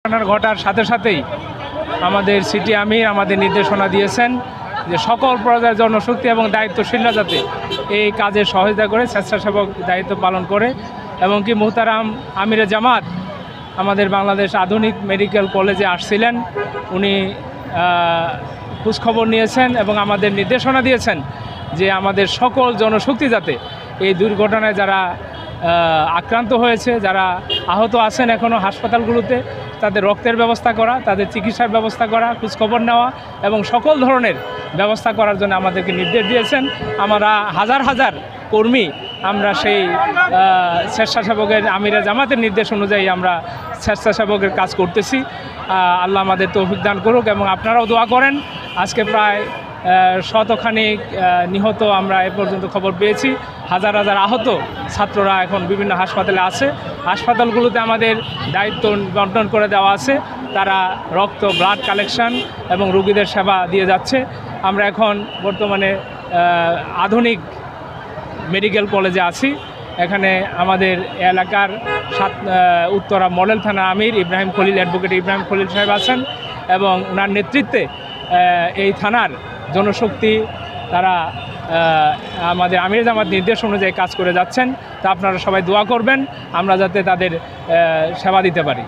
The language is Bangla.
ঘটার সাথে সাথেই আমাদের সিটি আমির আমাদের নির্দেশনা দিয়েছেন যে সকল পর্যায়ের জনশক্তি এবং দায়িত্বশীলরা যাতে এই কাজে সহযোগিতা করে স্বেচ্ছাসেবক দায়িত্ব পালন করে এবং কি মুহতারাম আমিরে জামাত আমাদের বাংলাদেশ আধুনিক মেডিকেল কলেজে আসছিলেন। উনি খোঁজখবর নিয়েছেন এবং আমাদের নির্দেশনা দিয়েছেন যে আমাদের সকল জনশক্তি যাতে এই দুর্ঘটনায় যারা আক্রান্ত হয়েছে, যারা আহত আছেন এখনও হাসপাতালগুলোতে, তাদের রক্তের ব্যবস্থা করা, তাদের চিকিৎসার ব্যবস্থা করা, খোঁজখবর নেওয়া এবং সকল ধরনের ব্যবস্থা করার জন্য আমাদেরকে নির্দেশ দিয়েছেন। আমরা হাজার হাজার কর্মী আমরা সেই স্বেচ্ছাসেবকের আমিরে জামাতের নির্দেশ অনুযায়ী আমরা স্বেচ্ছাসেবকের কাজ করতেছি। আল্লাহ আমাদের তৌফিক দান করুক এবং আপনারাও দোয়া করেন। আজকে প্রায় শতখানিক নিহত আমরা এ পর্যন্ত খবর পেয়েছি। হাজার হাজার আহত ছাত্ররা এখন বিভিন্ন হাসপাতালে আছে। হাসপাতালগুলোতে আমাদের দায়িত্ব বন্টন করে দেওয়া আছে, তারা রক্ত ব্লাড কালেকশন এবং রোগীদের সেবা দিয়ে যাচ্ছে। আমরা এখন বর্তমানে আধুনিক মেডিকেল কলেজে আছি। এখানে আমাদের এলাকার উত্তরা মডেল থানা আমির ইব্রাহিম খলিল, অ্যাডভোকেট ইব্রাহিম খলিল সাহেব আছেন এবং ওনার নেতৃত্বে এই থানার জনশক্তি তারা আমাদের আমির জামাত নির্দেশ অনুযায়ী কাজ করে যাচ্ছেন। তা আপনারা সবাই দোয়া করবেন আমরা যাতে তাদের সেবা দিতে পারি।